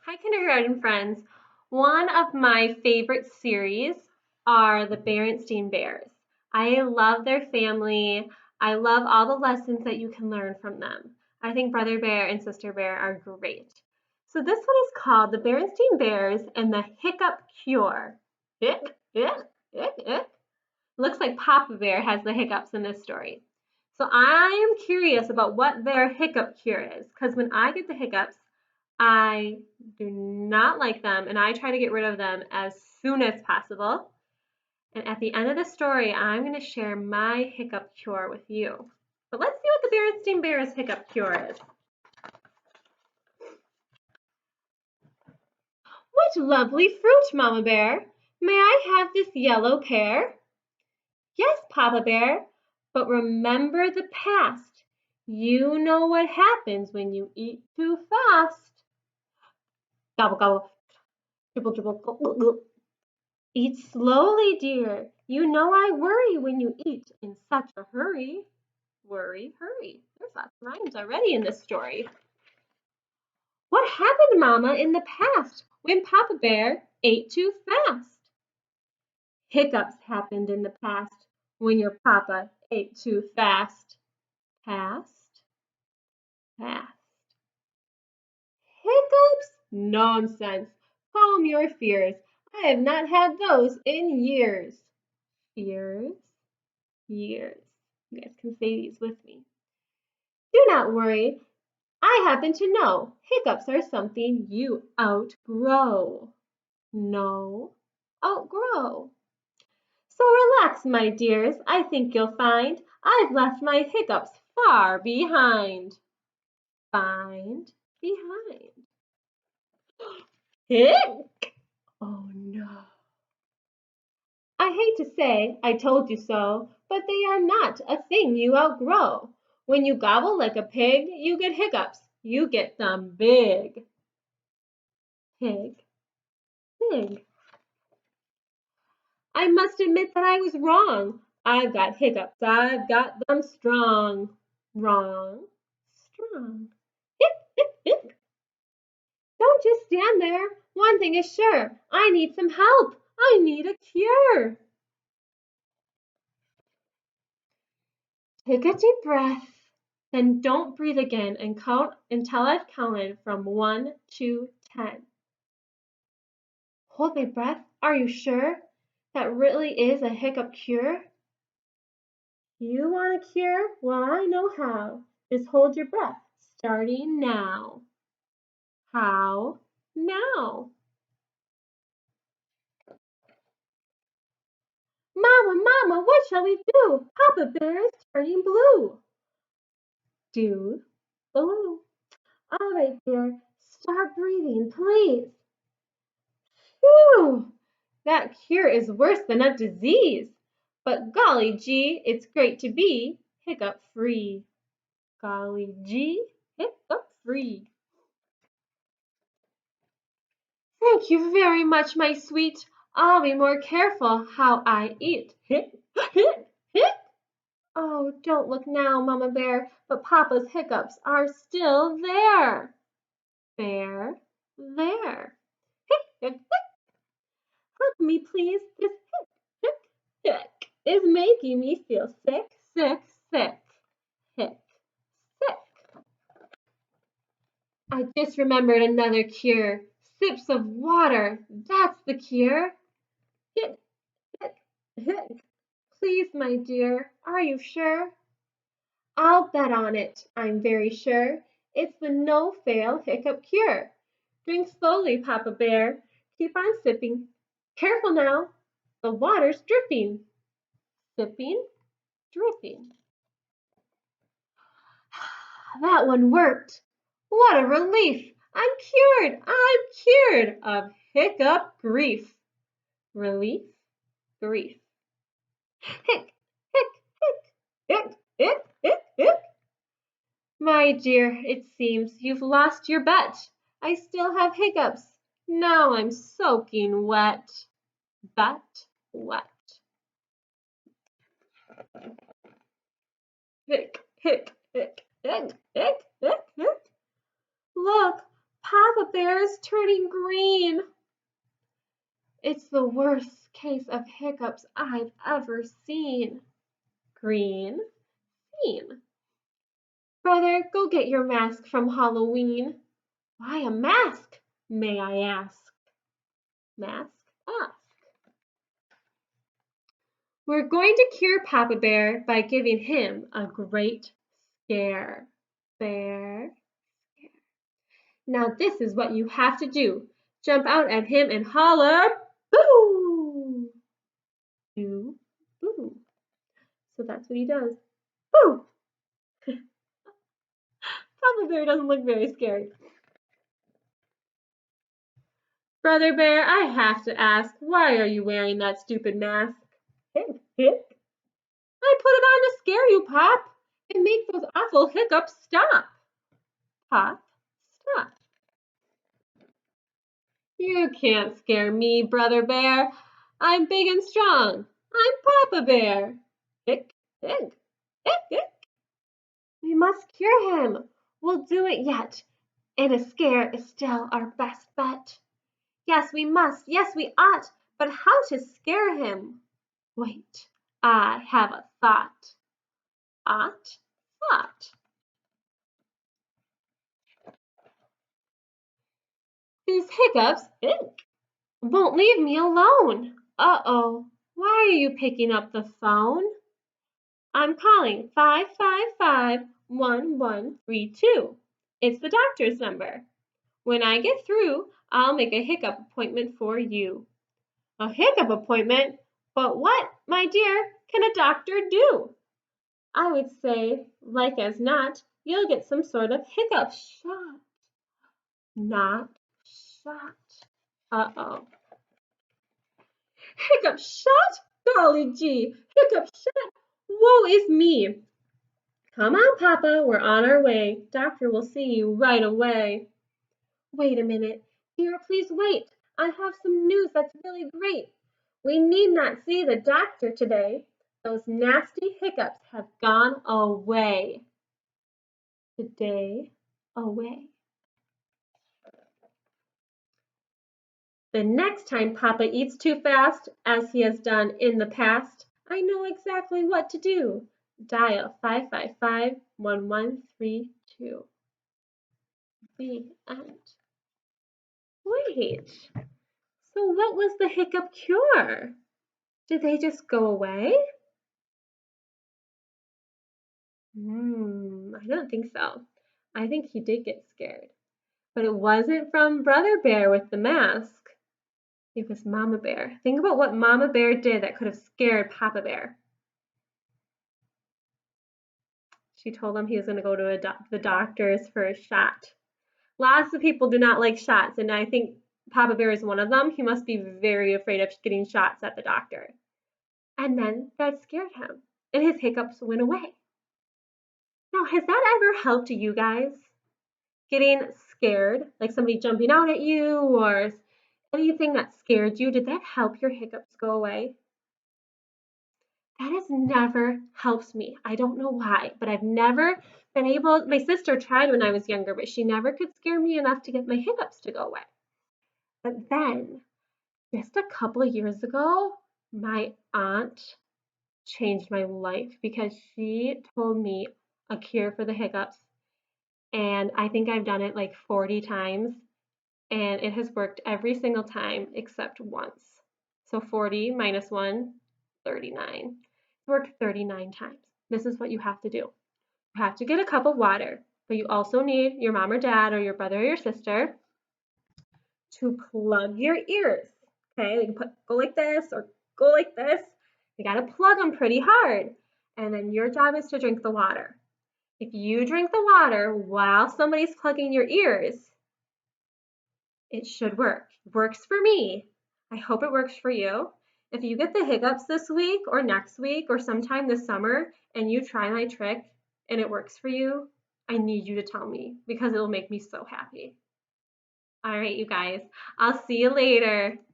Hi, kindergarten friends. One of my favorite series are the Berenstain Bears. I love their family. I love all the lessons that you can learn from them. I think Brother Bear and Sister Bear are great. So this one is called the Berenstain Bears and the Hiccup Cure. Hic, hic, hic, hic. Looks like Papa Bear has the hiccups in this story. So I am curious about what their hiccup cure is, because when I get the hiccups, I do not like them and I try to get rid of them as soon as possible. And at the end of the story, I'm going to share my hiccup cure with you. But let's see what the Berenstain Bears hiccup cure is. What lovely fruit, Mama Bear! May I have this yellow pear? Yes, Papa Bear, but remember the past. You know what happens when you eat too fast. Gobble, gobble, dribble, dribble, gobble, gobble. Eat slowly, dear. You know I worry when you eat in such a hurry. Worry, hurry. There's lots of rhymes already in this story. What happened, Mama, in the past when Papa Bear ate too fast? Hiccups happened in the past when your papa ate too fast. Past, past. Hiccups? Nonsense. Calm your fears. I have not had those in years. Fears, years. You guys can say these with me. Do not worry. I happen to know hiccups are something you outgrow. No, outgrow. So relax, my dears. I think you'll find I've left my hiccups far behind. Find behind. Hic! Oh no. I hate to say I told you so, but they are not a thing you outgrow. When you gobble like a pig, you get hiccups. You get them big. Pig, pig. I must admit that I was wrong. I've got hiccups. I've got them strong. Wrong, strong. Hic, hic, hic. Don't just stand there. One thing is sure. I need some help. I need a cure. Take a deep breath. Then don't breathe again and count until I've counted from 1 to 10. Hold my breath. Are you sure? That really is a hiccup cure? You want a cure? Well, I know how. Just hold your breath, starting now. How? Now. Mama, Mama, what shall we do? Papa Bear is turning blue. Do, blue. All right, dear. Start breathing, please. Phew! That cure is worse than a disease. But golly gee, it's great to be hiccup free. Golly gee, hiccup free. Thank you very much, my sweet. I'll be more careful how I eat. Hic, hic, hic. Oh, don't look now, Mama Bear, but Papa's hiccups are still there. There, there. Hic, hic, hic. Help me, please. This hic, hic, hic is making me feel sick, sick, sick. Hic, sick. I just remembered another cure. Sips of water. That's the cure. Hic, hic, hic. Please, my dear, are you sure? I'll bet on it, I'm very sure. It's the no-fail hiccup cure. Drink slowly, Papa Bear. Keep on sipping. Careful now, the water's dripping. Sipping, dripping. That one worked. What a relief! I'm cured of hiccup grief. Relief, grief. Hic, hic, hic, hic, hic, hic, hic. My dear, it seems you've lost your bet. I still have hiccups. Now I'm soaking wet. Bet, wet. Hic, hic, hic, hic, hic, hic, hic. Look, Papa Bear is turning green. It's the worst case of hiccups I've ever seen. Green, seen. Brother, go get your mask from Halloween. Why a mask, may I ask? Mask off. We're going to cure Papa Bear by giving him a great scare. Bear, scare. Now this is what you have to do. Jump out at him and holler, boo! Boo, boo. So that's what he does. Boo! Papa Bear doesn't look very scared. Brother Bear, I have to ask, why are you wearing that stupid mask? Hip, hip. I put it on to scare you, Pop, and make those awful hiccups stop. Pop, stop. You can't scare me, Brother Bear. I'm big and strong. I'm Papa Bear. Hick, hick, hick, hick. We must cure him. We'll do it yet. And a scare is still our best bet. Yes, we must. Yes, we ought. But how to scare him? Wait, I have a thought. Thought. These hiccups, won't leave me alone. Uh-oh, why are you picking up the phone? I'm calling 555-1132. It's the doctor's number. When I get through, I'll make a hiccup appointment for you. A hiccup appointment? But what, my dear, can a doctor do? I would say, like as not, you'll get some sort of hiccup shot. Not shot. Uh-oh. Hiccup shot? Golly gee, hiccup shot? Woe is me. Come on, Papa, we're on our way. Doctor will see you right away. Wait a minute. Dear, please wait. I have some news that's really great. We need not see the doctor today. Those nasty hiccups have gone away. Today, away. The next time Papa eats too fast, as he has done in the past, I know exactly what to do. Dial 555-1132. The end. Wait, so what was the hiccup cure? Did they just go away? I don't think so. I think he did get scared. But it wasn't from Brother Bear with the mask. It was Mama Bear. Think about what Mama Bear did that could have scared Papa Bear. She told him he was going to go to the doctor's for a shot. Lots of people do not like shots, and I think Papa Bear is one of them. He must be very afraid of getting shots at the doctor. And then that scared him, and his hiccups went away. Now, has that ever helped you guys? Getting scared, like somebody jumping out at you or anything that scared you, did that help your hiccups go away? That has never helped me. I don't know why, but I've never been able, my sister tried when I was younger, but she never could scare me enough to get my hiccups to go away. But then, just a couple of years ago, my aunt changed my life because she told me a cure for the hiccups. And I think I've done it like 40 times, and it has worked every single time except once. So 40 minus 1, 39. It worked 39 times. This is what you have to do. You have to get a cup of water, but you also need your mom or dad or your brother or your sister to plug your ears. Okay, you can go like this or go like this. You got to plug them pretty hard. And then your job is to drink the water. If you drink the water while somebody's plugging your ears, it should work. It works for me. I hope it works for you. If you get the hiccups this week or next week or sometime this summer and you try my trick and it works for you, I need you to tell me because it'll make me so happy. All right, you guys, I'll see you later.